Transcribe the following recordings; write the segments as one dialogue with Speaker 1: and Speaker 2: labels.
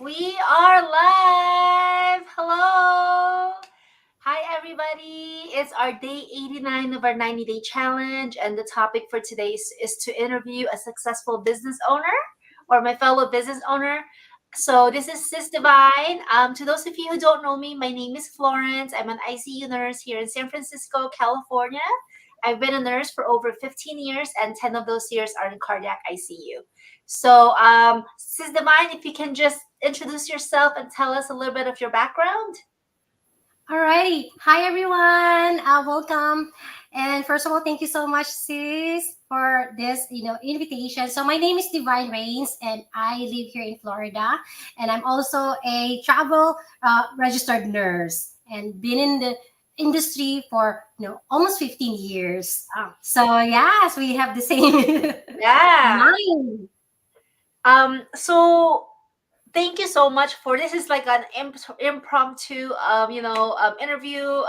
Speaker 1: We are live. Hello. Hi, everybody. It's our day 89 of our 90-day challenge. And the topic for today is to interview a successful business owner or my fellow business owner. So, this is Sis Divine. To those of you who don't know me, my name is Florence. I'm an ICU nurse here in San Francisco, California. I've been a nurse for over 15 years, and 10 of those years are in cardiac ICU. So, Sis Divine, if you can just introduce yourself and tell us a little bit of your background.
Speaker 2: Alrighty. Hi, everyone. Welcome. And first of all, thank you so much, sis, for this, invitation. So my name is Divine Rains, and I live here in Florida. And I'm also a travel registered nurse, and been in the industry for almost 15 years. So yes, we have the same
Speaker 1: Yeah.
Speaker 2: mind.
Speaker 1: So thank you so much for this. Is like an impromptu, interview.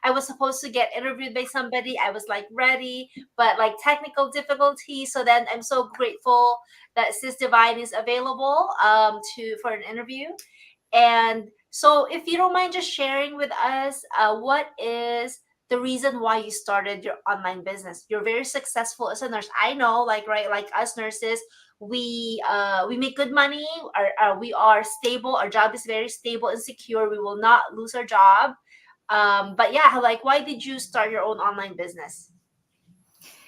Speaker 1: I was supposed to get interviewed by somebody. I was like ready, but like technical difficulty. So then I'm so grateful that Sis Divine is available to for an interview. And so, if you don't mind just sharing with us, what is the reason why you started your online business? You're very successful as a nurse. I know, like right, like us nurses, we make good money. We are stable. Our job is very stable and secure. We will not lose our job. But yeah, like, why did you start your own online business?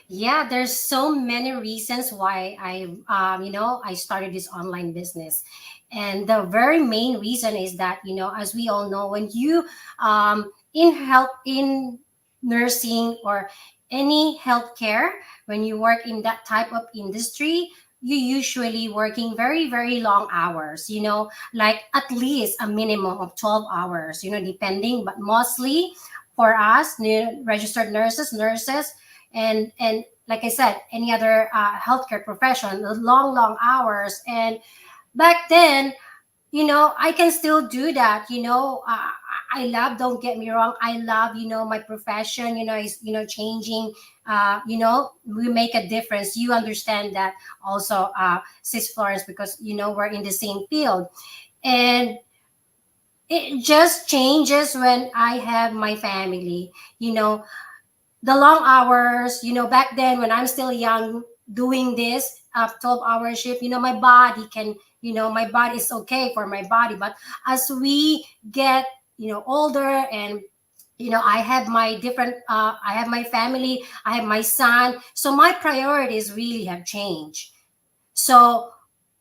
Speaker 2: Yeah, there's so many reasons why I started this online business. And the very main reason is that, as we all know, when you in health, in nursing or any healthcare, when you work in that type of industry, you usually working very, very long hours, like at least a minimum of 12 hours, depending, but mostly for us, registered nurses, and like I said, any other healthcare profession, the long, long hours. And back then, I can still do that. I love. Don't get me wrong. I love, my profession. Is changing. We make a difference. You understand that also, Sis Florence, because we're in the same field, and it just changes when I have my family. The long hours, back then when I'm still young, doing this 12-hour shift, my body can, my body is okay for my body. But as we get, older, and I have my different, I have my family, I have my son, so my priorities really have changed. So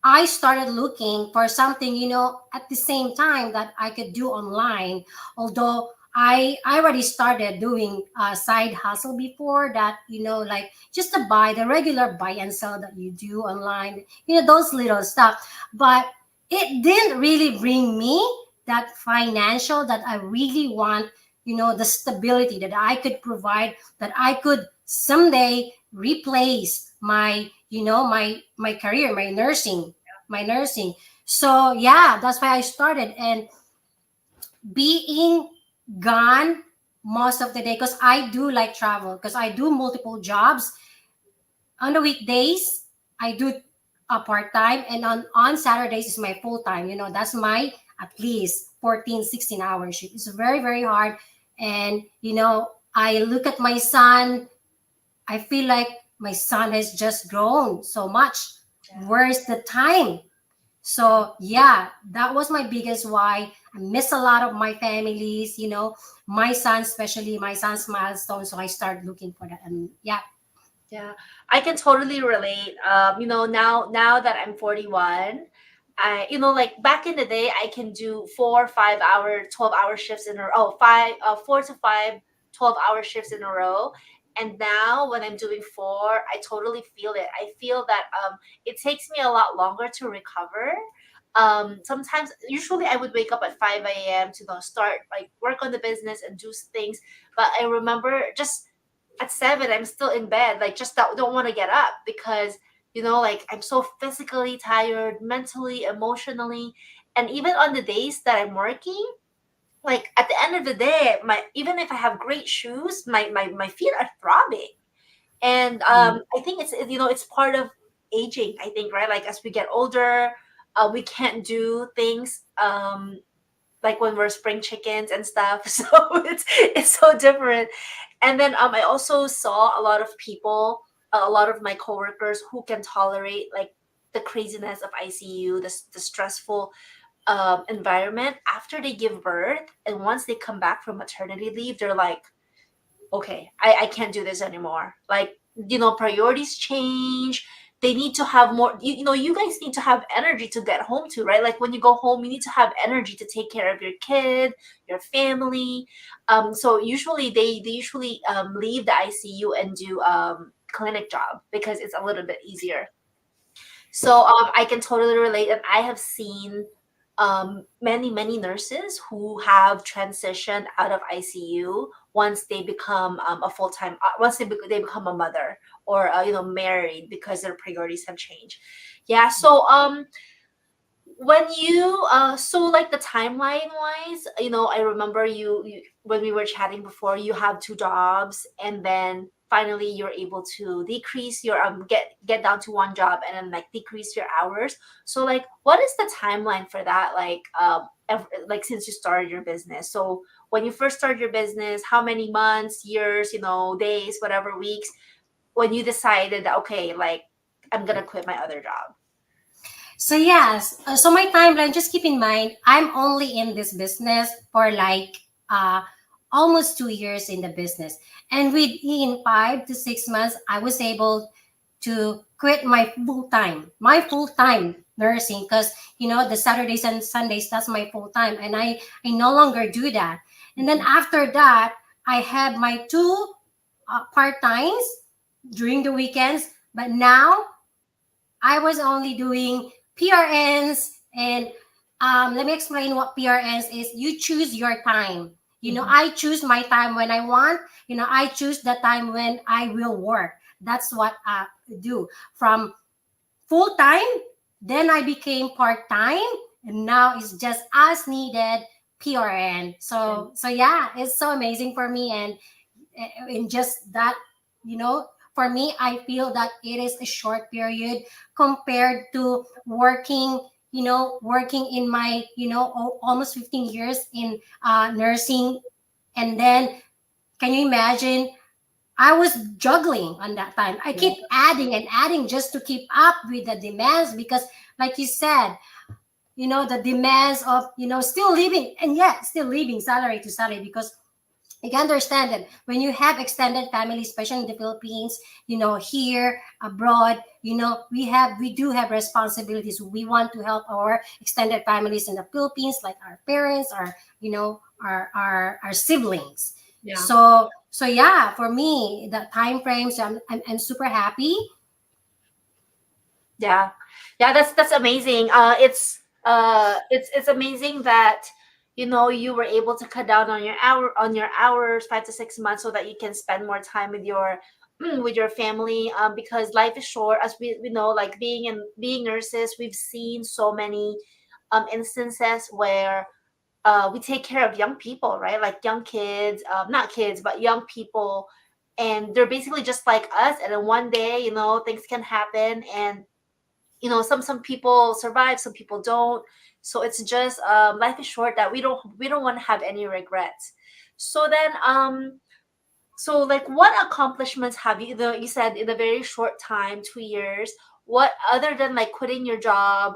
Speaker 2: I started looking for something, at the same time that I could do online. Although I already started doing a side hustle before that, like just to buy the regular buy and sell that you do online, those little stuff. But it didn't really bring me that financial that I really want, the stability that I could provide, that I could someday replace my my career, my nursing. So yeah, that's why I started. And being gone most of the day, because I do like travel, because I do multiple jobs. On the weekdays I do a part-time, and on Saturdays is my full-time. That's my at least 14, 16 hour shift. It's very, very hard. And I look at my son, I feel like my son has just grown so much. Where's the time? So yeah, that was my biggest why. I miss a lot of my families, my son, especially my son's milestone. So I started looking for that. And yeah.
Speaker 1: Yeah, I can totally relate. Now that I'm 41, like back in the day, I can do 4 5 hour, 12 hour shifts in a row. Oh, 4 to 5, 12 hour shifts in a row. And now when I'm doing four, I totally feel it. I feel that it takes me a lot longer to recover. Sometimes, usually, I would wake up at 5 a.m. to start like work on the business and do things. But I remember just at 7 I'm still in bed, like just don't want to get up because like I'm so physically tired, mentally, emotionally. And even on the days that I'm working, like at the end of the day, my even if I have great shoes, my feet are throbbing. And
Speaker 2: Mm.
Speaker 1: I think it's part of aging, I think, right? Like as we get older, we can't do things like when we're spring chickens and stuff. So it's so different. And then I also saw a lot of people, a lot of my coworkers who can tolerate like the craziness of ICU, the stressful environment after they give birth. And once they come back from maternity leave, they're like, okay, I can't do this anymore. Like, priorities change. They need to have more, you guys need to have energy to get home to, right? Like when you go home, you need to have energy to take care of your kid, your family. So usually they usually leave the ICU and do clinic job because it's a little bit easier. So I can totally relate, and I have seen many nurses who have transitioned out of ICU once they become a full time, once they become a mother or married because their priorities have changed. Yeah. So when you so like the timeline wise, I remember you when we were chatting before, you have two jobs, and then finally you're able to decrease your get down to one job and then like decrease your hours. So like what is the timeline for that, like like since you started your business? So when you first started your business, how many months, years, days, whatever, weeks, when you decided that okay, like I'm gonna quit my other job?
Speaker 2: So yes, so my timeline, just keep in mind, I'm only in this business for like almost 2 years in the business. And within 5 to 6 months, I was able to quit my full time nursing, because the Saturdays and Sundays, that's my full time, and I no longer do that. And then after that, I have my two part times during the weekends, but now I was only doing PRNs. And let me explain what PRNs is. You choose your time.
Speaker 1: Mhm.
Speaker 2: I choose my time when I want. I choose the time when I will work. That's what I do. From full time, then I became part time, and now it's just as needed PRN. So yeah, it's so amazing for me. And in just that, for me, I feel that it is a short period compared to working in my almost 15 years in nursing. And then can you imagine, I was juggling on that time. I
Speaker 1: Yeah.
Speaker 2: keep adding and adding just to keep up with the demands, because like you said, the demands of still living, and yet still living salary to salary. Because you can understand that when you have extended family, especially in the Philippines, here, abroad, we do have responsibilities. We want to help our extended families in the Philippines, like our parents, our siblings.
Speaker 1: Yeah.
Speaker 2: So yeah, for me, the time frames, I'm super happy.
Speaker 1: Yeah. Yeah, that's amazing. It's amazing that you were able to cut down on your hours 5 to 6 months so that you can spend more time with your with your family, because life is short, as we know, like being nurses, we've seen so many instances where we take care of young people, right? Like young kids, not kids, but young people, and they're basically just like us. And then one day, things can happen, and some people survive, some people don't. So it's just life is short, that we don't want to have any regrets. So then so like what accomplishments have you, you said in a very short time, 2 years, what other than like quitting your job,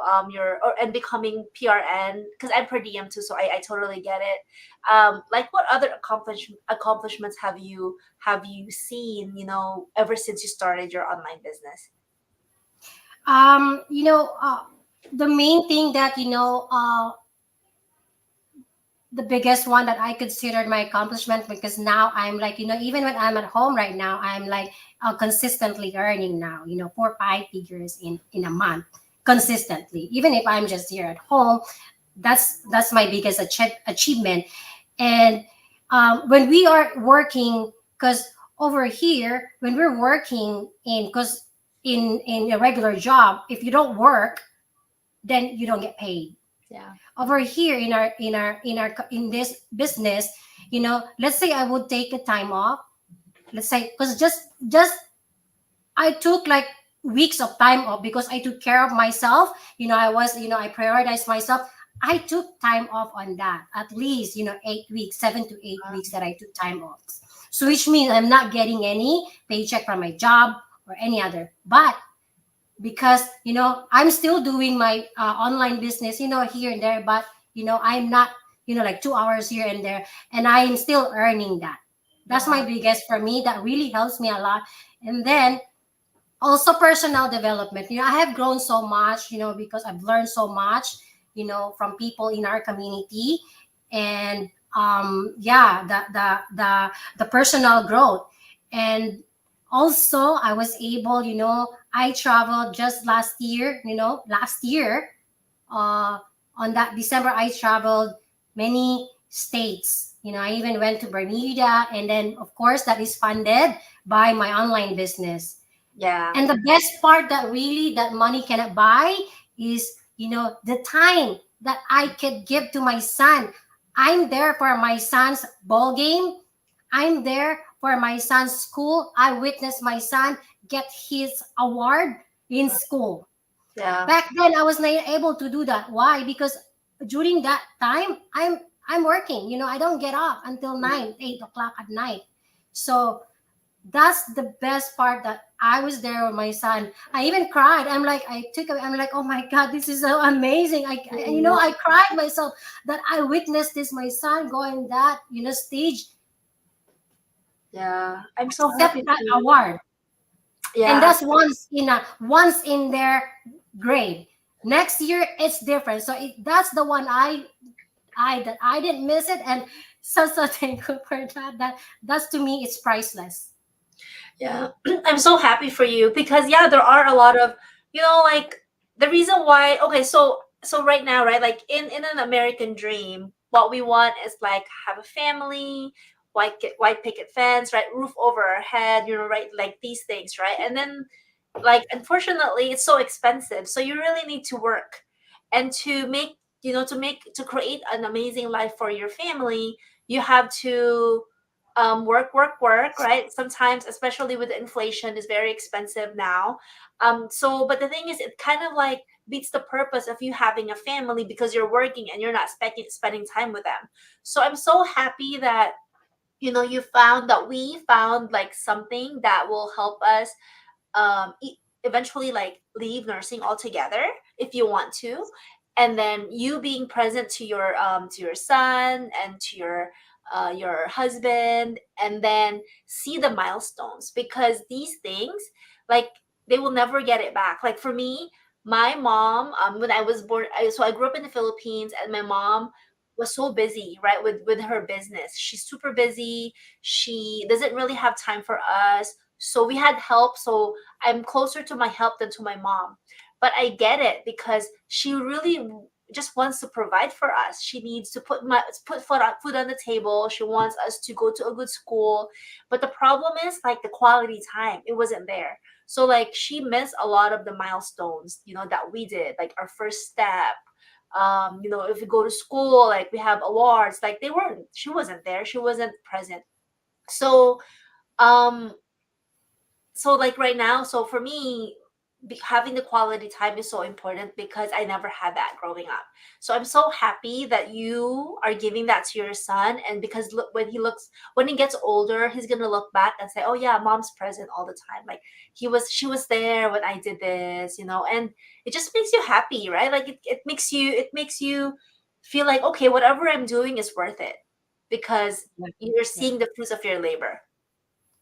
Speaker 1: and becoming PRN, because I'm per diem too, so I totally get it. Like what other accomplishments have you seen, ever since you started your online business?
Speaker 2: um you know uh, the main thing that the biggest one that I considered my accomplishment, because now I'm like, even when I'm at home right now, I'm like consistently earning now, 4 or 5 figures in a month, consistently. Even if I'm just here at home, that's my biggest achievement. And when we are working, because over here, when we're working because in a regular job, if you don't work, then you don't get paid.
Speaker 1: Yeah.
Speaker 2: Over here in this business, let's say I would take a time off. Let's say, because just I took like weeks of time off because I took care of myself. I was, I prioritized myself. I took time off on that, at least, 8 weeks, 7 to 8 weeks that I took time off. So which means I'm not getting any paycheck from my job or any other. But because, I'm still doing my online business, here and there, but, I'm not, like 2 hours here and there, and I'm still earning that. That's my
Speaker 1: Yeah.
Speaker 2: biggest for me. That really helps me a lot. And then also personal development. I have grown so much, because I've learned so much, from people in our community. And yeah, the personal growth. And also I was able, I traveled just last year, uh, on that December, I traveled many states. I even went to Bermuda, and then of course that is funded by my online business.
Speaker 1: Yeah.
Speaker 2: And the best part that really that money cannot buy is, the time that I could give to my son. I'm there for my son's ball game. I'm there for my son's school. I witnessed my son get his award in school.
Speaker 1: Yeah.
Speaker 2: Back then I was not able to do that. Why? Because during that time I'm working. I don't get off until 9, 8 o'clock at night. So that's the best part, that I was there with my son. I even cried. I'm like, oh my God, this is so amazing. I cried myself that I witnessed this, my son going that, stage,
Speaker 1: Yeah. I'm so
Speaker 2: accept
Speaker 1: happy
Speaker 2: that
Speaker 1: for you.
Speaker 2: award. And
Speaker 1: Yeah.
Speaker 2: that's once in their grade. Next year it's different. So that's the one that I didn't miss it. And so thankful for that. That's, to me, it's priceless.
Speaker 1: Yeah. I'm so happy for you because yeah, there are a lot of, like the reason why, okay, so right now, right? Like in an American dream, what we want is like have a family, white picket fence, right? Roof over our head, right? Like these things, right? And then like unfortunately it's so expensive. So you really need to work and to create an amazing life for your family, you have to work, right? Sometimes, especially with inflation, is very expensive now. So, but the thing is, it kind of like beats the purpose of you having a family because you're working and you're not spending time with them. So, I'm so happy that we found like something that will help us eventually like leave nursing altogether if you want to, and then you being present to your son and to your husband, and then see the milestones, because these things, like, they will never get it back. Like for me, my mom, when I was born, so I grew up in the Philippines, and my mom was so busy, right, with her business. She's super busy. She doesn't really have time for us, so we had help. So I'm closer to my help than to my mom. But I get it because she really just wants to provide for us. She needs to put food on the table. She wants us to go to a good school. But the problem is like the quality time. It wasn't there. So like she missed a lot of the milestones, that we did, like our first step. If we go to school, like we have awards, like she wasn't there. She wasn't present. So um so like right now, so for me, having the quality time is so important because I never had that growing up. So I'm so happy that you are giving that to your son, and because look, when he gets older, he's gonna look back and say, oh yeah, mom's present all the time, like she was there when I did this, and it just makes you happy, right? Like it makes you feel like, okay, whatever I'm doing is worth it because
Speaker 2: Yeah.
Speaker 1: you're
Speaker 2: Yeah.
Speaker 1: seeing the fruits of your labor.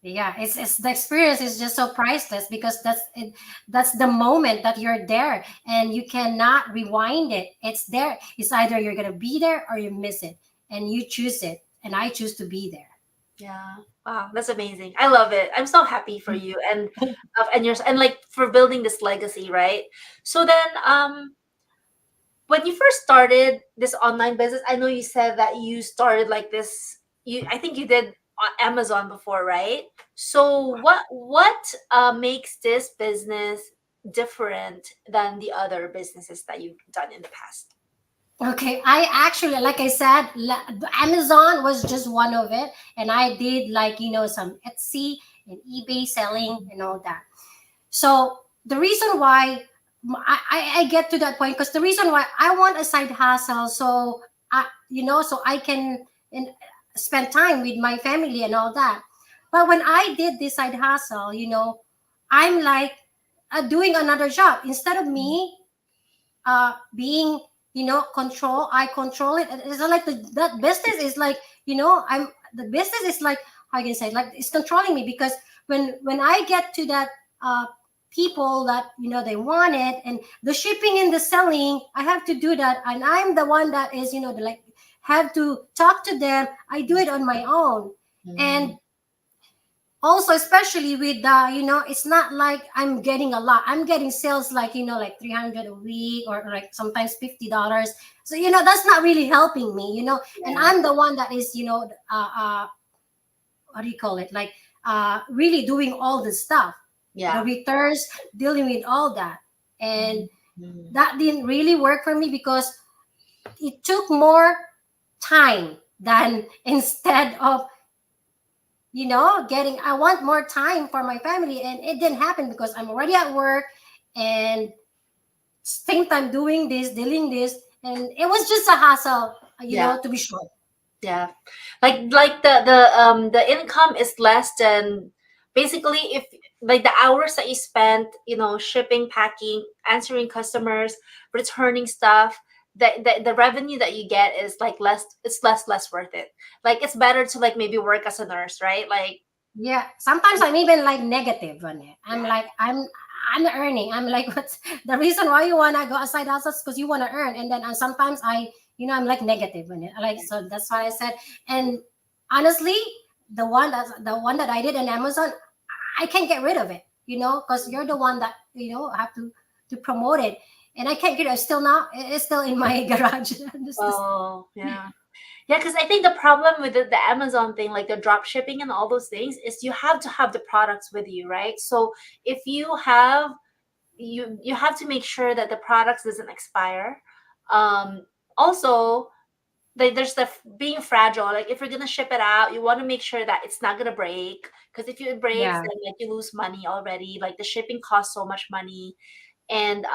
Speaker 2: Yeah, it's the experience is just so priceless because that's the moment that you're there, and you cannot rewind it. It's there. It's either you're gonna be there or you miss it, and you choose it. And I choose to be there.
Speaker 1: Yeah. Wow, that's amazing. I love it. I'm so happy for you and like for building this legacy, right? So then when you first started this online business, I know you said that you started like this, I think you did on Amazon before, right? So what makes this business different than the other businesses that you've done in the past?
Speaker 2: Okay, I actually, like I said, Amazon was just one of it, and I did, like, some Etsy and eBay selling and all that. So the reason why I get to that point, because the reason why I want a side hustle, so so I can in, spend time with my family and all that. But when I did this side hustle, I'm like doing another job instead of me being control. I control it. It's like that business is like, I'm the business is like, how can I say, like it's controlling me, because when I get to that people that they want it, and the shipping and the selling, I have to do that, and I'm the one that is like have to talk to them. I do it on my own. And
Speaker 1: Mm.
Speaker 2: also, especially with the it's not like I'm getting a lot. I'm getting sales like like 300 a week, or like sometimes $50. So that's not really helping me, and
Speaker 1: Yeah.
Speaker 2: I'm the one that is what do you call it, like really doing all the stuff, the
Speaker 1: Yeah.
Speaker 2: returns, dealing with all that. And
Speaker 1: Mhm.
Speaker 2: that didn't really work for me, because it took more time than instead of getting, I want more time for my family, and it didn't happen because I'm already at work, and same time doing this, dealing this, and it was just a hassle,
Speaker 1: Yeah.
Speaker 2: to be short.
Speaker 1: Yeah. Like the income is less than, basically, if like the hours that you spent, shipping, packing, answering customers, returning stuff, the revenue that you get is like less, it's less worth it. Like it's better to like maybe work as a nurse, right? Like
Speaker 2: Yeah, sometimes I'm even like negative on it. I'm
Speaker 1: yeah.
Speaker 2: like, I'm earning. I'm like, what's the reason why you wanna go outside houses? Because you wanna earn. And then sometimes I'm like negative on it. Like, so that's why I said. And honestly, the one that I did on Amazon, I can't get rid of it. Because you're the one that have to promote it, and I can't get it. It's still not. It's still in my garage.
Speaker 1: Oh, yeah. Yeah, because I think the problem with the Amazon thing, like the drop shipping and all those things, is you have to have the products with you, right? So if you have to make sure that the products doesn't expire. Also, like there's being fragile. Like if you're gonna ship it out, you want to make sure that it's not gonna break. Because if it breaks,
Speaker 2: Yeah.
Speaker 1: then like you lose money already. Like the shipping costs so much money, and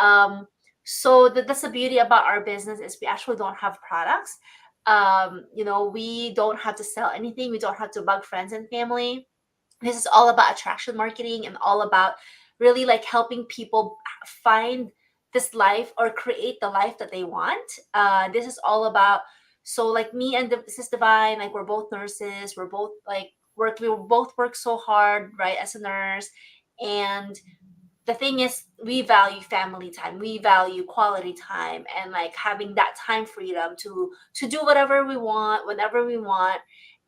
Speaker 1: so that's the beauty about our business, is we actually don't have products. We don't have to sell anything. We don't have to bug friends and family. This is all about attraction marketing, and all about really like helping people find this life, or create the life that they want. This is all about, so like me and this is Divine, like we're both nurses, we're both like we both work so hard, right, as a nurse. And the thing is, we value family time, we value quality time, and like having that time freedom to do whatever we want whenever we want.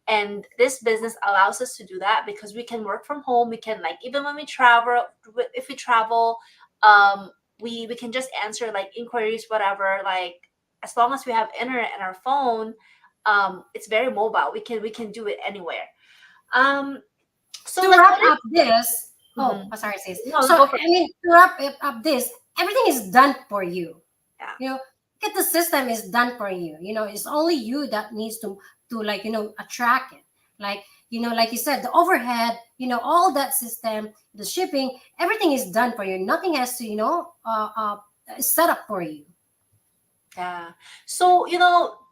Speaker 1: And this business allows us to do that, because we can work from home. We can, like, even when we travel, if we travel, um we can just answer like inquiries, whatever, like as long as we have internet and our phone. It's very mobile. We can do it anywhere. um so
Speaker 2: To
Speaker 1: like
Speaker 2: wrap
Speaker 1: what is
Speaker 2: up this,
Speaker 1: Mhm.
Speaker 2: sorry, sis.
Speaker 1: No,
Speaker 2: So
Speaker 1: go for
Speaker 2: I mean, to wrap it up this, everything is done for you.
Speaker 1: it.
Speaker 2: You know, get the system is done for you. It's only you that needs to like attract it. Like like you said, the overhead, all that system, the shipping, everything is done for you. Nothing has to set up for you.
Speaker 1: Yeah. So,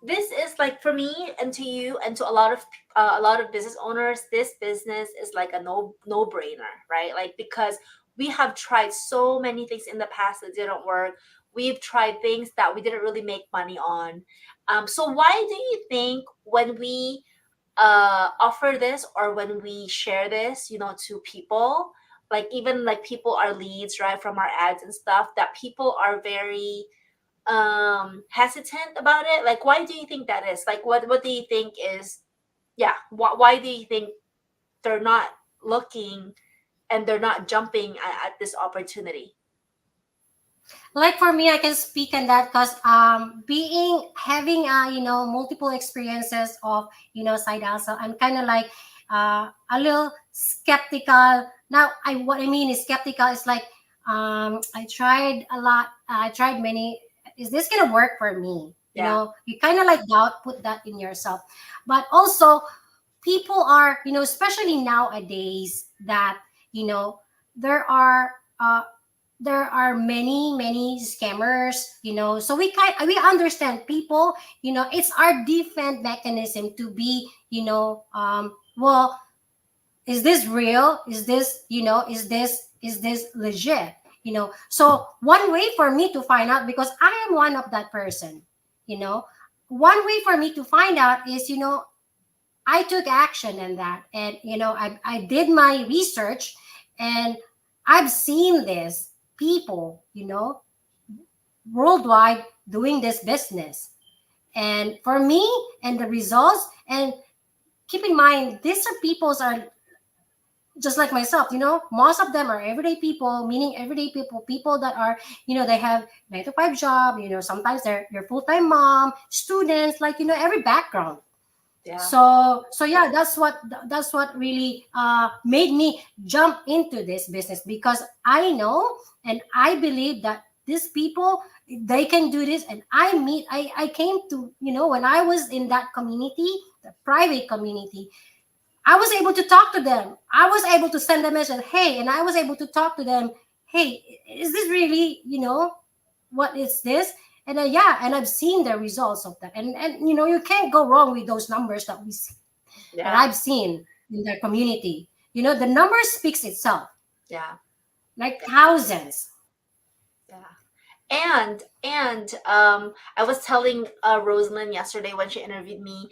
Speaker 1: this is like, for me and to you and to a lot of business owners, this business is like a no brainer, right? Like, because we have tried so many things in the past that didn't work. We've tried things that we didn't really make money on. So why do you think when we offer this, or when we share this, to people, like even like people are leads, right, from our ads and stuff, that people are very hesitant about it? Like, why do you think that is? Like, what do you think is, yeah, why do you think they're not looking, and they're not jumping at this opportunity?
Speaker 2: Like for me, I can speak on that because being having multiple experiences of side hustle, I'm kind of like a little skeptical. Now, I what I mean is skeptical is like I tried a lot. I tried many. Is this gonna work for me?
Speaker 1: Yeah.
Speaker 2: You kind of like doubt, put that in yourself, but also people are especially nowadays that you know there are there are many scammers, so we understand people, it's our defense mechanism to be, well, is this real, is this legit, so one way for me to find out, because I am one of that person, you know one way for me to find out is, I took action in that, and I did my research, and I've seen this people, worldwide doing this business, and for me, and the results, and keep in mind, these are people's are just like myself, most of them are everyday people, meaning everyday people that are, they have 9 to 5 job, sometimes they're full-time mom, students, like, every background.
Speaker 1: Yeah.
Speaker 2: So yeah, that's what really made me jump into this business, because I know and I believe that these people, they can do this, and I came to, when I was in that community, the private community, I was able to talk to them. I was able to send a message, hey, and I was able to talk to them, hey, is this really, what is this? And yeah, and I've seen the results of that. And you can't go wrong with those numbers that we see, that
Speaker 1: Yeah.
Speaker 2: I've seen in the community. The numbers speaks itself,
Speaker 1: Yeah.
Speaker 2: like thousands.
Speaker 1: Yeah. I was telling Rosalind yesterday when she interviewed me,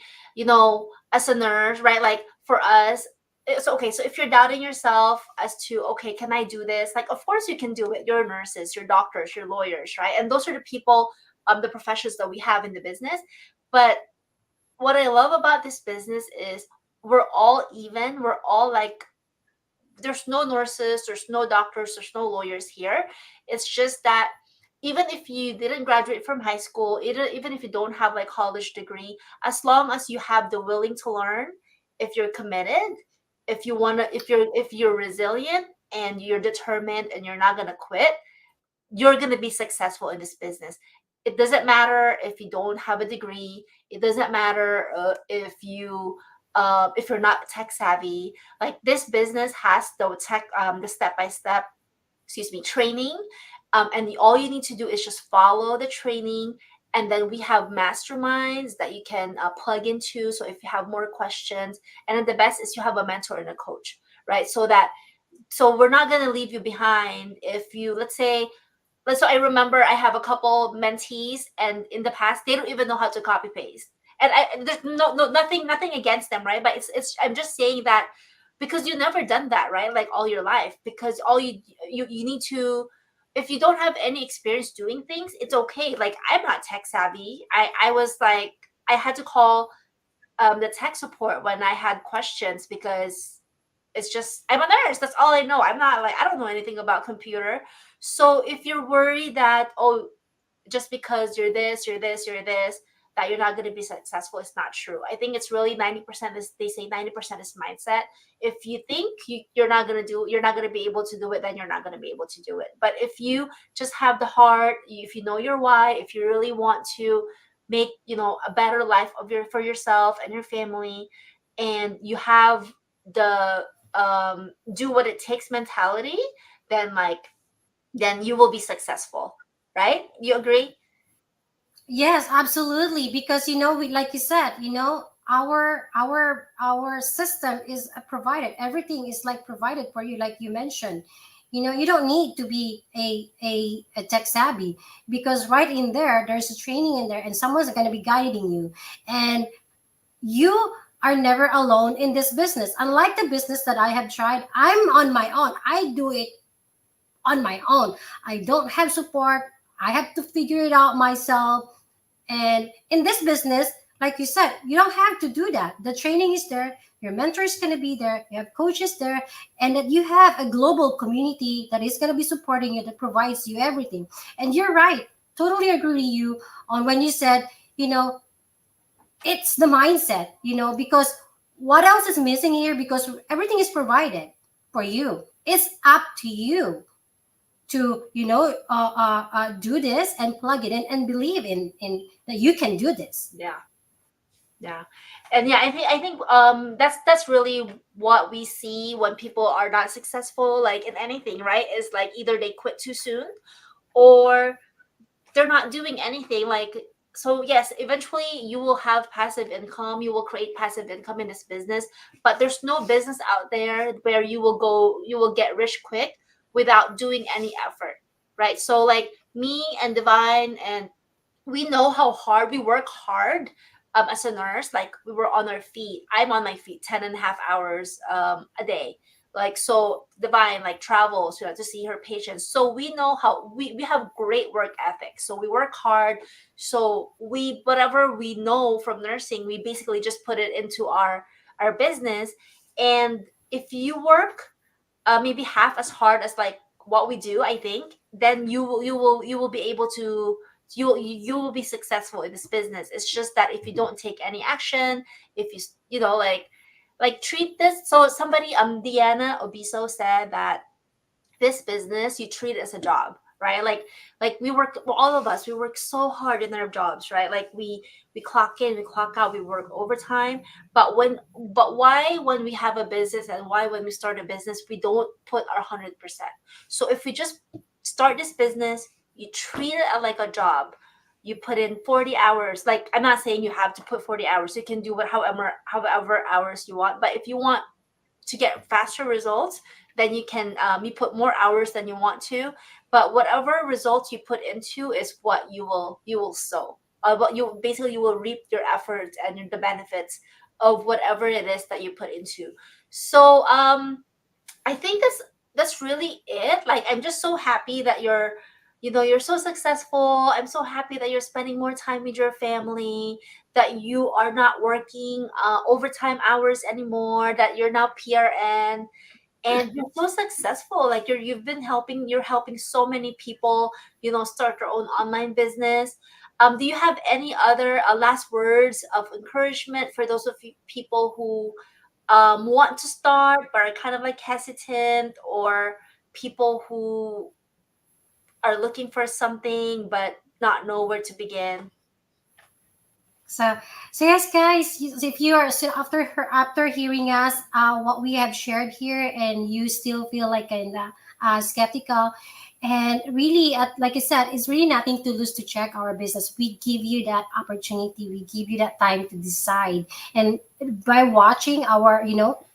Speaker 1: as a nurse, right? Like for us, it's okay. So if you're doubting yourself as to, okay, can I do this? Like, of course you can do it. You're nurses, you're doctors, you're lawyers, right? And those are the people, the professions that we have in the business. But what I love about this business is we're all even. We're all like, there's no nurses, there's no doctors, there's no lawyers here. It's just that even if you didn't graduate from high school, even if you don't have like college degree, as long as you have the willing to learn, if you're committed, if you're resilient and you're determined and you're not gonna quit, you're going to be successful in this business. It doesn't matter if you don't have a degree. It doesn't matter if you're not tech savvy. Like this business has the step by step, excuse me, training, all you need to do is just follow the training. And then we have masterminds that you can plug into. So if you have more questions, and then the best is you have a mentor and a coach, right? So we're not going to leave you behind. If you, let's say, so I remember I have a couple mentees, and in the past they don't even know how to copy paste. And there's nothing against them, right? But it's I'm just saying that because you never done that, right? Like all your life, because all you need to, if you don't have any experience doing things, it's okay. Like I'm not tech savvy. I was like, I had to call the tech support when I had questions, because it's just, I'm a nurse, that's all I know. I'm not like, I don't know anything about computer. So if you're worried that, oh, just because you're this, that you're not going to be successful, it's not true. I think it's really 90% is, they say 90% is mindset. If you think you're not going to be able to do it, then you're not going to be able to do it. But if you just have the heart, if you know your why, if you really want to make, a better life for yourself and your family, and you have the do what it takes mentality, then you will be successful, right? You agree?
Speaker 2: Yes, absolutely. Because like you said, our system is provided. Everything is like provided for you, like you mentioned. You don't need to be a tech savvy, because right in there, there's a training in there, and someone's going to be guiding you, and you are never alone in this business. Unlike the business that I have tried, I'm on my own. I do it on my own. I don't have support. I have to figure it out myself. And in this business, like you said, you don't have to do that. The training is there, your mentor is going to be there, you have coaches there, and that you have a global community that is going to be supporting you, that provides you everything. And you're right, totally agree with you on when you said, it's the mindset, because what else is missing here? Because everything is provided for you. It's up to you to do this and plug it in and believe in that you can do this.
Speaker 1: Yeah. Yeah. And yeah, I think that's really what we see when people are not successful like in anything, right? Is like either they quit too soon or they're not doing anything like. So yes, eventually you will have passive income, you will create passive income in this business, but there's no business out there where you will get rich quick without doing any effort, right? So like me and Divine, and we know how hard we work hard as a nurse. Like we were on our feet, I'm on my feet 10.5 hours a day. Like so Divine like travels, to see her patients, so we know how we have great work ethic, so we work hard. So we, whatever we know from nursing, we basically just put it into our business. And if you work maybe half as hard as like what we do, I think, then you will be able to, you will be successful in this business. It's just that if you don't take any action, if you know like treat this. So somebody, Deanna Obiso said that this business you treat it as a job, right? Like we work, well, all of us, we work so hard in our jobs, right? Like we clock in, we clock out, we work overtime. But why when we have a business, and why when we start a business we don't put our 100%? So if we just start this business, you treat it like a job, you put in 40 hours. Like I'm not saying you have to put 40 hours, you can do what however hours you want, but if you want to get faster results, then you put more hours than you want to. But whatever results you put into is what you will sow. What you basically, you will reap your efforts and the benefits of whatever it is that you put into. So I think that's really it. Like I'm just so happy that you're so successful. I'm so happy that you're spending more time with your family, that you are not working overtime hours anymore, that you're now PRN, and you're so successful. Like you're helping so many people, start their own online business. Do you have any other last words of encouragement for those of you people who want to start but are kind of like hesitant, or people who are looking for something but not know where to begin?
Speaker 2: So, so yes, guys, if you are, so after hearing us, what we have shared here, and you still feel like kind of skeptical, and really, like I said, it's really nothing to lose to check our business. We give you that opportunity, we give you that time to decide, and by watching our,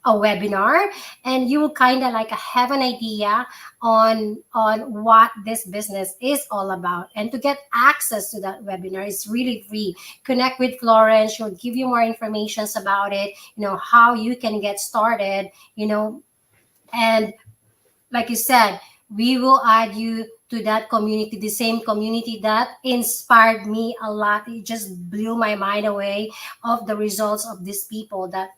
Speaker 2: a webinar, and you will kind of like have an idea on what this business is all about. And to get access to that webinar is really free. Connect with Florence. She'll give you more information about it, how you can get started, and like you said, we will add you to that community, the same community that inspired me a lot. It just blew my mind away of the results of these people that,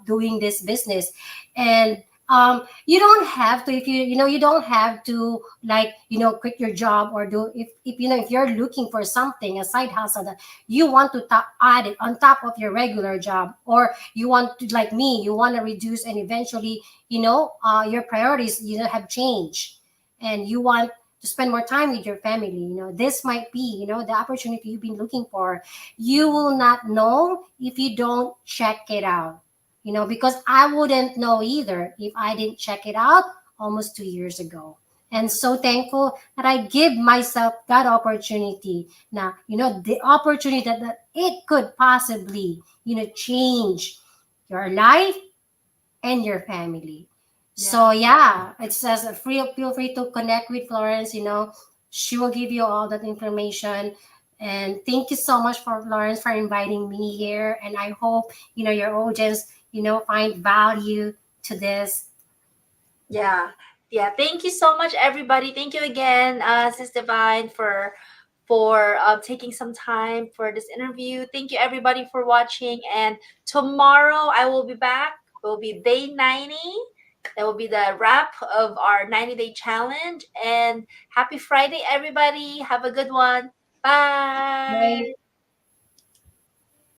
Speaker 2: doing this business. And you don't have to, if you don't have to, like, quit your job, or do, if if you're looking for something, a side hustle that you want to add it on top of your regular job, or you want to, like me, you want to reduce, and eventually, your priorities, have changed, and you want to spend more time with your family, this might be, the opportunity you've been looking for. You will not know if you don't check it out, because I wouldn't know either if I didn't check it out almost 2 years ago. And so thankful that I give myself that opportunity. Now, the opportunity that it could possibly, change your life and your family.
Speaker 1: Yeah.
Speaker 2: So yeah, it says feel free to connect with Florence. She will give you all that information. And thank you so much for Florence for inviting me here. And I hope your audience find value to this.
Speaker 1: Yeah. Yeah. Thank you so much, everybody. Thank you again, Sis Divine, for taking some time for this interview. Thank you, everybody, for watching. And tomorrow I will be back. It will be day 90. That will be the wrap of our 90-day challenge. And happy Friday, everybody. Have a good one. Bye.
Speaker 2: Bye.